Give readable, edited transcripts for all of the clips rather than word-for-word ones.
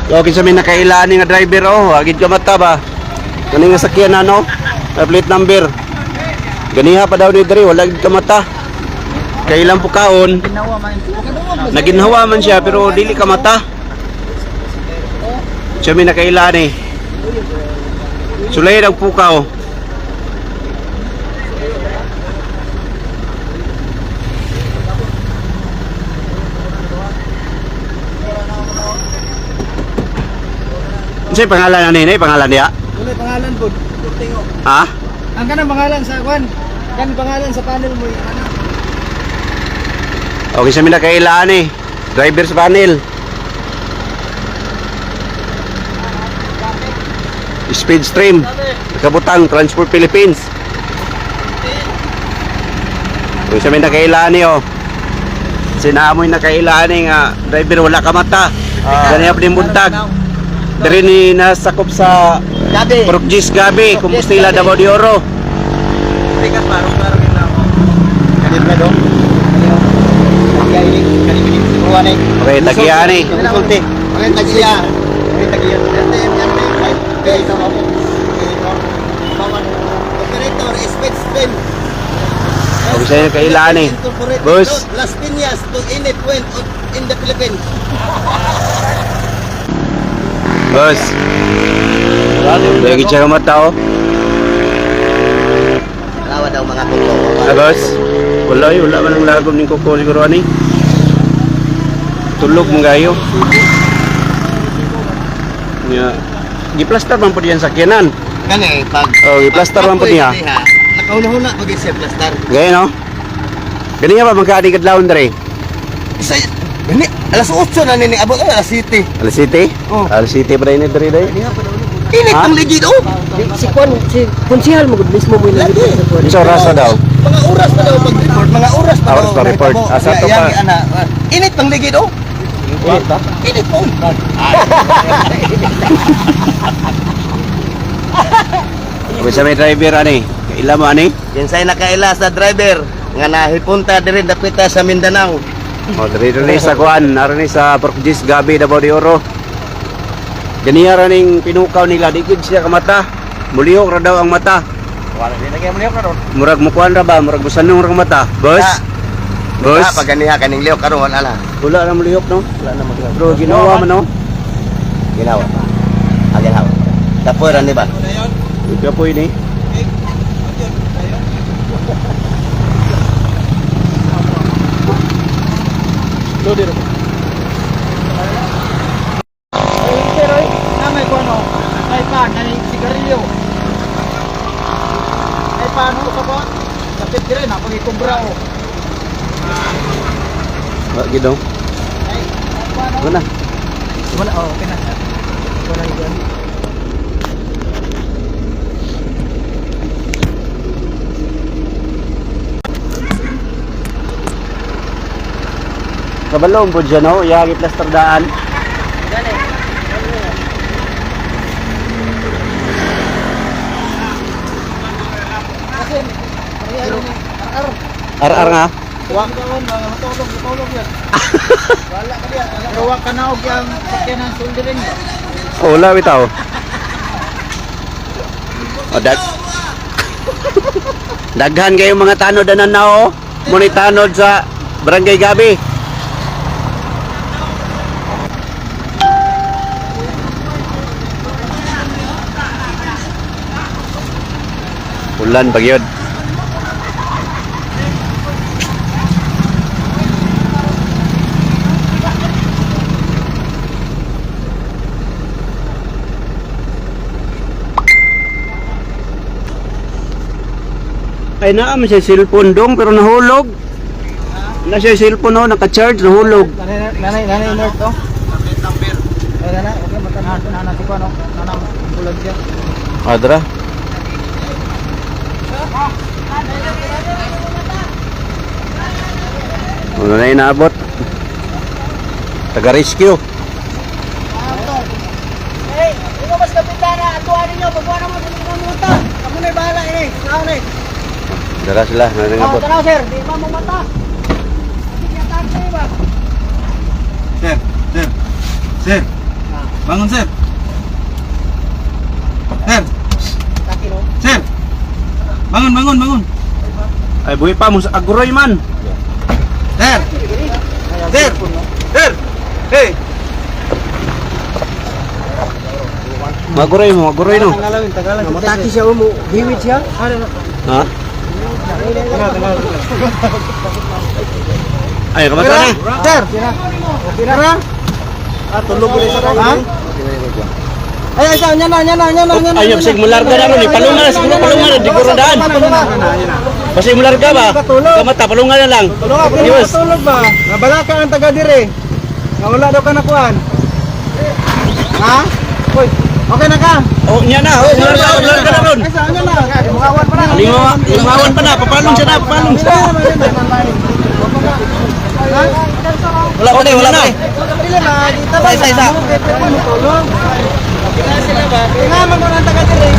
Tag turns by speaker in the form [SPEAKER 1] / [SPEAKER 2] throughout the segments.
[SPEAKER 1] Okay sa may nakailaan nga driver oh, agid ka mata ba. Kani nga sakyan ano? Plate number. Ganiha pa daw ni diri, wala gid ka mata. Kailan po kaon? Naginhawa man siya pero dili ka mata. Siya may nakailaan eh. Sulay ang pukaw. Ano pangalan na nini? Pangalan niya?
[SPEAKER 2] Wala pangalan po.
[SPEAKER 1] Ha?
[SPEAKER 2] Ang kanang pangalan sa kwan. Kan pangalan sa panel mo ano?
[SPEAKER 1] Okay sa mina kailangan eh. Driver sa panel. Speedstream. Kabutang Transport Philippines. Okay sa mina kailangan eh oh. Sinaamoy na kailangan eh nga driver wala ka mata. Ganyan pa din buntag. Dari ni nasakop sa
[SPEAKER 2] Gabi.
[SPEAKER 1] Porkgis Gabi, Compostela Davao de Oro.
[SPEAKER 2] Tikas parang yun lang. Kanil na dong. Kanil ruwan eh.
[SPEAKER 1] Okay, tagiyan eh.
[SPEAKER 2] Konsulti. Okay, tagiya. Okay, tagiya. Okay, sama mo. Operator, speed stream.
[SPEAKER 1] Okay sa'yo kailangan eh. Boss.
[SPEAKER 2] Las Piñas to any point in the Philippines.
[SPEAKER 1] Boss. Lagi siya mata oh.
[SPEAKER 2] Lawa daw mga kuko.
[SPEAKER 1] Boss. Wala man ang lagom ning kuko siguro ani. Tulog mo gayo. Ya. Giplaster man po diyan sakyanan.
[SPEAKER 2] Kani pag
[SPEAKER 1] giplaster man po niya.
[SPEAKER 2] Nakauna-una pag isip plaster.
[SPEAKER 1] Gaya no. Gani nga ba magkaadi kadlawon dere?
[SPEAKER 2] Isa gani alas 8 na nini abot alas 7.
[SPEAKER 1] Alas City?
[SPEAKER 2] Oh.
[SPEAKER 1] Alas City ba rin dere day?
[SPEAKER 2] Init
[SPEAKER 1] Ha?
[SPEAKER 2] ang ligid oh.
[SPEAKER 3] Si Kwan, si konsihal mo mismo mo
[SPEAKER 2] Lagi.
[SPEAKER 1] Isa oras na daw.
[SPEAKER 2] Mga oras pa daw pag-report, mga oras pa
[SPEAKER 1] Oras pa report. Asa to pa?
[SPEAKER 2] Init ang ligid oh. Init po.
[SPEAKER 1] Kung sa may driver ani, kaila mo ani?
[SPEAKER 2] Kinsay nakaila sa driver nga nahipunta diri dapita sa Mindanao.
[SPEAKER 1] O diri sa kuan, narin sa Porkgis Gabi Davao de Oro. Ganiya ra ning pinukaw nila, di gid siya ka mata. Mulihok ra daw ang mata.
[SPEAKER 2] Wala din kay mo ka ron.
[SPEAKER 1] Murag mo kuan ra ba, murag busanong ra ang mata. Boss. Boss.
[SPEAKER 2] Pag ganiha kaning liok karon wala na.
[SPEAKER 1] Wala na mulihok no.
[SPEAKER 2] Wala na maglaw.
[SPEAKER 1] Pero ginawa man no.
[SPEAKER 2] Ginawa. Ginawa. Tapoy ra ni ba?
[SPEAKER 1] Ika po ini.
[SPEAKER 2] Loader mo. Pero na may kuno, may pan, na sigarilyo. May pan mo sa ba? Kapit dire na pag ikumbra o.
[SPEAKER 1] Wa gid daw.
[SPEAKER 2] Ay, pan.
[SPEAKER 1] Wala.
[SPEAKER 2] Wala oh, okay na. Wala yan.
[SPEAKER 1] Kabalong po dyan no, yagi plaster daan. Ar nga.
[SPEAKER 2] Wak daw mga matulog yan. Wala ka diyan. Pero wak ka na og yang sakyan ng soldering.
[SPEAKER 1] Oh, wala bitaw. O daghan kayo mga tanod na oh. Muni tanod sa Barangay Gabi. Ulan bagyod. Ay naa man siya cellphone dong pero nahulog. Na siya cellphone no, naka-charge nahulog.
[SPEAKER 2] Nanay nerd to. Number. Ay nanay, okay matanan na si kuno. Nanang bulag siya.
[SPEAKER 1] Adra. Ano na inaabot? Taga-rescue.
[SPEAKER 2] Hey, ikaw mas kapitana, atuan ninyo, pagkuha naman sa mga mata. Kamu na'y bahala ini, tanaw na'y.
[SPEAKER 1] Dara sila, nanangabot.
[SPEAKER 2] Tanaw sir, di ba mo mata? Hindi niya tayo ba?
[SPEAKER 4] Sir, sir, sir.
[SPEAKER 2] Bangun, sir. Sir. Sir. Bangun, bangun, bangun.
[SPEAKER 1] Ay buhi pa mo sa agroy man.
[SPEAKER 2] Sir. Sir. Sir. Hey.
[SPEAKER 1] Maguroy mo, maguroy no.
[SPEAKER 3] Mataki siya mo, hiwit siya.
[SPEAKER 1] Ha? Ay, kamata na.
[SPEAKER 2] Sir. Okay na. Tulog ulit sa kanya. Ay, isa, nya na.
[SPEAKER 1] Ay, sig mo larga na ron. Palungan na, siguro palungan na. Di ko randaan. Basta mo larga ba? Kamata, palungan na lang.
[SPEAKER 2] Tulog ako,
[SPEAKER 1] Yes.
[SPEAKER 2] tulog ba? Nabala ka ang taga dire. Nawala daw ka na kuan. Ha? Uy, okay na ka?
[SPEAKER 1] Oh, nya na. Oh, larga na ron.
[SPEAKER 2] Ay, isa, nya na. Mukawan pa na.
[SPEAKER 1] Limawan pa na, papalong siya na, papalong siya. Wala pa wala pa. Isa.
[SPEAKER 2] Nga man mo nang taga dire.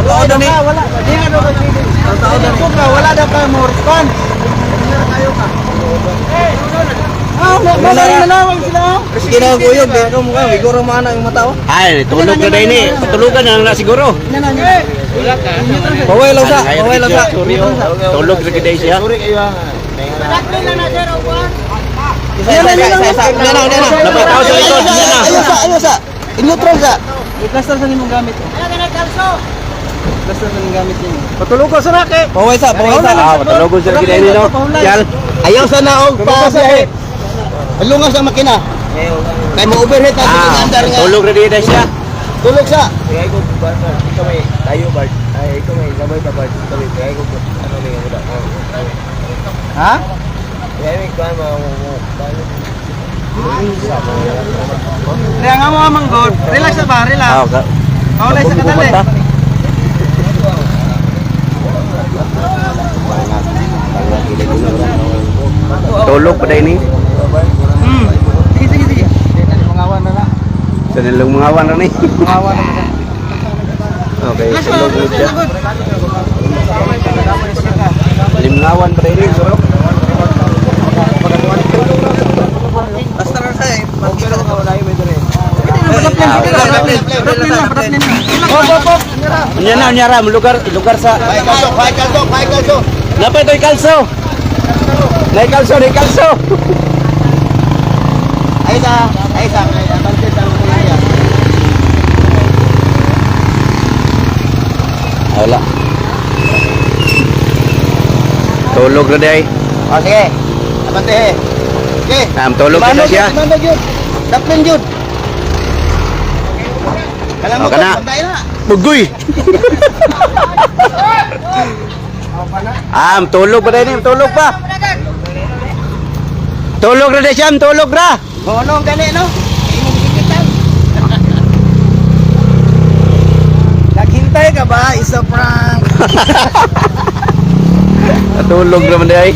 [SPEAKER 1] Oo, dani.
[SPEAKER 2] Wala. Di nga daw ka. Wala daw ka mo respond. Kayo ka. Wala sila.
[SPEAKER 3] Sige na kuyog, pero mukha siguro mana yung mata.
[SPEAKER 1] Ay, tulog na din eh. Patulugan na lang na siguro.
[SPEAKER 3] Baway lang sa, baway lang sa.
[SPEAKER 1] Tulog sa kiday siya. Napataw sa likod. Yan na.
[SPEAKER 3] Ayos sa. In-neutral sa.
[SPEAKER 2] I-plaster sa nimong gamit. Plaster sa nimong gamit niyo. Patulog ko sa rake.
[SPEAKER 3] Baway sa.
[SPEAKER 1] Ah, patulugon sa kiday nino. Yal.
[SPEAKER 3] Ayaw sa naog pa biyahe. Lungas ang makina. Kay mo overhead na
[SPEAKER 1] Ah,
[SPEAKER 3] andar nga.
[SPEAKER 1] tulog na din siya.
[SPEAKER 3] Tulog sa.
[SPEAKER 4] Kaya ko ikaw may tayo Bart. Ay ikaw may sabay ka Bart. Kaya ko ano may muda.
[SPEAKER 2] Ha?
[SPEAKER 4] Kaya may kuan mo.
[SPEAKER 2] Kaya nga mo manggod. Relax na ba? Relax.
[SPEAKER 1] Ah, okay.
[SPEAKER 2] Kaulay sa kadali.
[SPEAKER 1] Tulog pa din eh.
[SPEAKER 2] Sige. Mangawan na lang.
[SPEAKER 1] Sa nilang mga awan na ni.
[SPEAKER 2] Mangawan na lang.
[SPEAKER 1] Okay, tulog na siya. Limangawan pa din eh. Siguro.
[SPEAKER 3] Basta na sa. Magkita ka wala yung dire.
[SPEAKER 1] Yan na, nyara, lugar sa...
[SPEAKER 3] Bay kalso.
[SPEAKER 1] Napay ito'y kalso. Nay kalso.
[SPEAKER 3] Ay sa. Bantis ang kuya.
[SPEAKER 1] Wala. Tulog na day.
[SPEAKER 3] O sige. Abante. Okay.
[SPEAKER 1] Tulog na siya.
[SPEAKER 3] Mandog yun. Daplin yun.
[SPEAKER 1] O, kana. Bugoy. Tulog pa din, tulog pa. Tulog na din siya, tulog na.
[SPEAKER 3] Gonong gani no? Imong gigitan. Naghintay ka ba? Isa prank.
[SPEAKER 1] Tulog naman day.